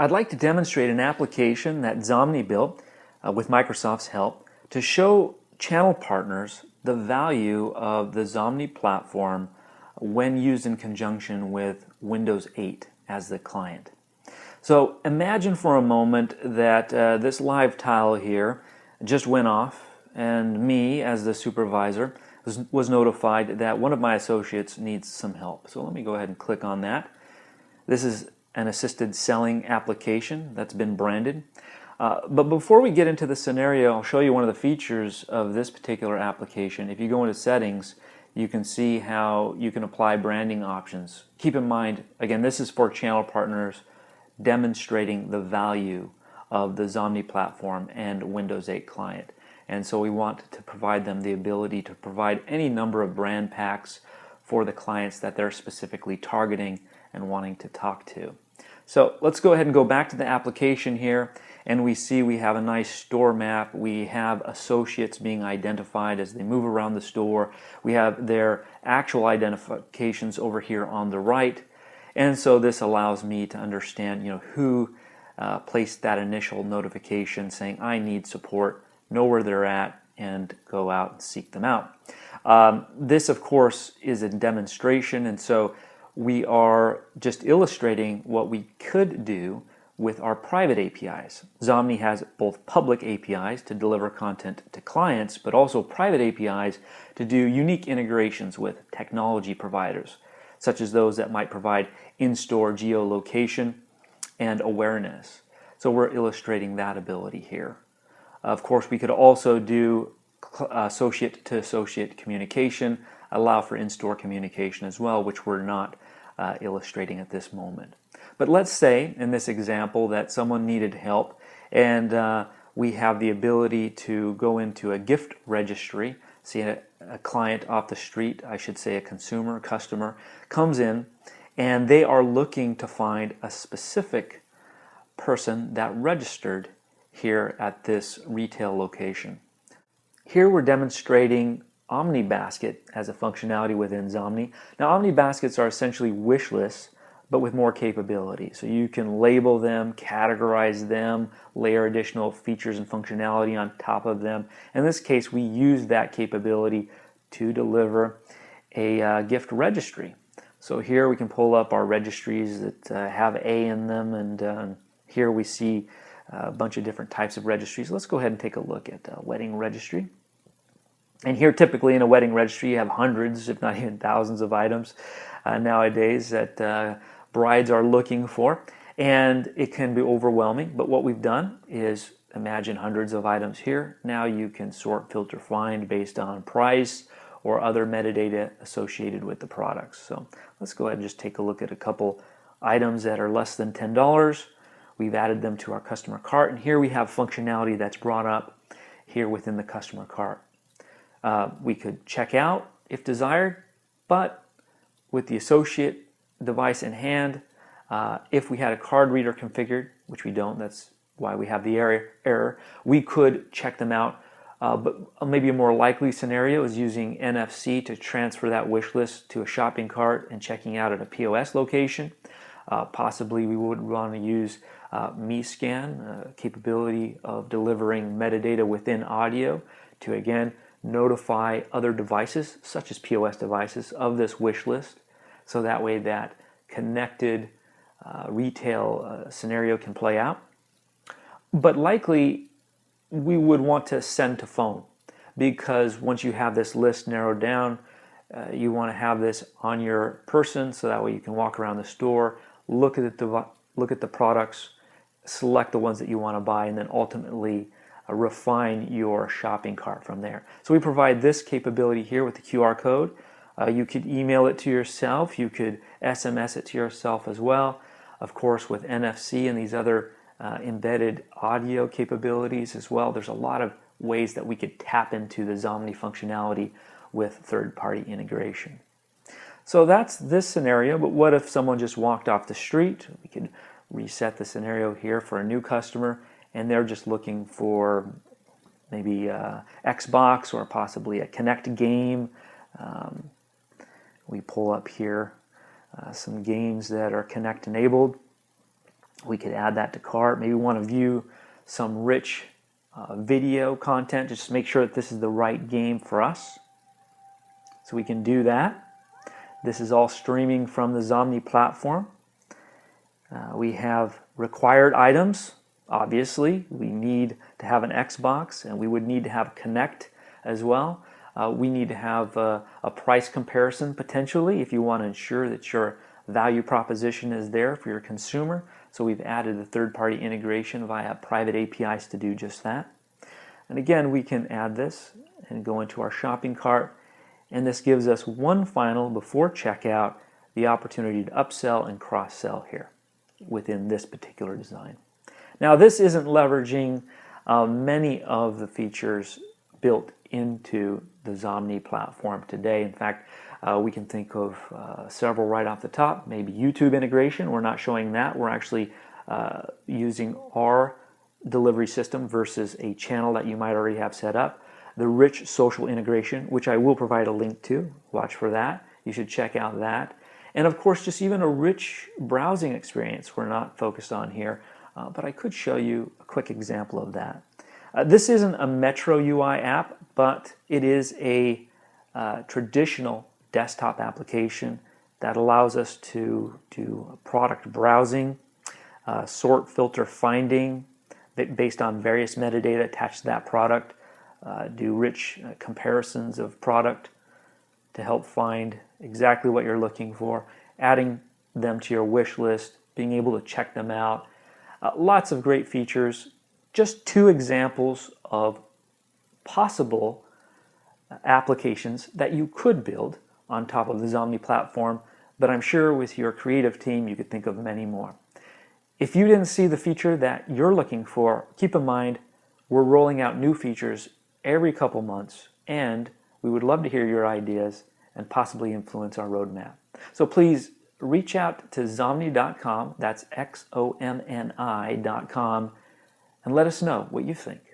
I'd like to demonstrate an application that XOMNI built with Microsoft's help to show channel partners the value of the XOMNI platform when used in conjunction with Windows 8 as the client. So imagine for a moment that this live tile here just went off, and me as the supervisor was notified that one of my associates needs some help. So let me go ahead and click on that. This is an assisted selling application that's been branded. But before we get into the scenario, I'll show you one of the features of this particular application. If you go into settings, you can see how you can apply branding options. Keep in mind, again, this is for channel partners demonstrating the value of the XOMNI platform and Windows 8 client. And so we want to provide them the ability to provide any number of brand packs for the clients that they're specifically targeting and wanting to talk to. So let's go ahead and go back to the application here, and we see we have a nice store map. We have associates being identified as they move around the store. We have their actual identifications over here on the right, and so this allows me to understand, who placed that initial notification saying I need support, know where they're at, and go out and seek them out. This, of course, is a demonstration, and so we are just illustrating what we could do with our private APIs. XOMNI has both public APIs to deliver content to clients, but also private APIs to do unique integrations with technology providers, such as those that might provide in-store geolocation and awareness. So we're illustrating that ability here. Of course, we could also do associate-to-associate communication, allow for in-store communication as well, which we're not illustrating at this moment. But let's say in this example that someone needed help, and we have the ability to go into a gift registry. See a client off the street, I should say a customer, comes in, and they are looking to find a specific person that registered here at this retail location. Here we're demonstrating Omni Basket as a functionality within XOMNI. Now, Omni Baskets are essentially wish lists, but with more capability. So you can label them, categorize them, layer additional features and functionality on top of them. In this case, we use that capability to deliver a gift registry. So here we can pull up our registries that have A in them, and here we see a bunch of different types of registries. Let's go ahead and take a look at a wedding registry. And here, typically in a wedding registry, you have hundreds, if not even thousands of items nowadays that brides are looking for. And it can be overwhelming, but what we've done is imagine hundreds of items here. Now you can sort, filter, find based on price or other metadata associated with the products. So let's go ahead and just take a look at a couple items that are less than $10. We've added them to our customer cart, and here we have functionality that's brought up here within the customer cart. We could check out if desired, but with the associate device in hand, if we had a card reader configured, which we don't, that's why we have the error, we could check them out. But maybe a more likely scenario is using NFC to transfer that wish list to a shopping cart and checking out at a POS location. Possibly we would want to use MeScan, capability of delivering metadata within audio to, again, notify other devices, such as POS devices, of this wish list, so that way that connected retail scenario can play out. But likely we would want to send to phone, because once you have this list narrowed down, you want to have this on your person, so that way you can walk around the store, look at the products, select the ones that you want to buy, and then ultimately refine your shopping cart from there. So we provide this capability here with the QR code. You could email it to yourself. You could SMS it to yourself as well. Of course, with NFC and these other embedded audio capabilities as well, there's a lot of ways that we could tap into the XOMNI functionality with third-party integration. So that's this scenario, but what if someone just walked off the street? We could reset the scenario here for a new customer, and they're just looking for maybe Xbox or possibly a Kinect game. We pull up here some games that are Kinect enabled. We could add that to cart. Maybe we want to view some rich video content, just make sure that this is the right game for us. So we can do that. This is all streaming from the XOMNI platform. We have required items. Obviously, we need to have an Xbox, and we would need to have Connect as well. We need to have a price comparison potentially if you want to ensure that your value proposition is there for your consumer. So we've added a third-party integration via private APIs to do just that. And again, we can add this and go into our shopping cart, and this gives us one final, before checkout, the opportunity to upsell and cross-sell here within this particular design. Now, this isn't leveraging many of the features built into the XOMNI platform today. In fact, we can think of several right off the top. Maybe YouTube integration. We're not showing that. We're actually using our delivery system versus a channel that you might already have set up. The rich social integration, which I will provide a link to. Watch for that. You should check out that. And of course, just even a rich browsing experience we're not focused on here, but I could show you a quick example of that. This isn't a Metro UI app, but it is a traditional desktop application that allows us to do product browsing, sort, filter, finding based on various metadata attached to that product, do rich comparisons of product to help find exactly what you're looking for, adding them to your wish list, being able to check them out. Lots of great features. Just two examples of possible applications that you could build on top of the XOMNI platform, but I'm sure with your creative team you could think of many more. If you didn't see the feature that you're looking for, keep in mind we're rolling out new features every couple months, and we would love to hear your ideas and possibly influence our roadmap. So please reach out to XOMNI.com, that's XOMNI.com, and let us know what you think.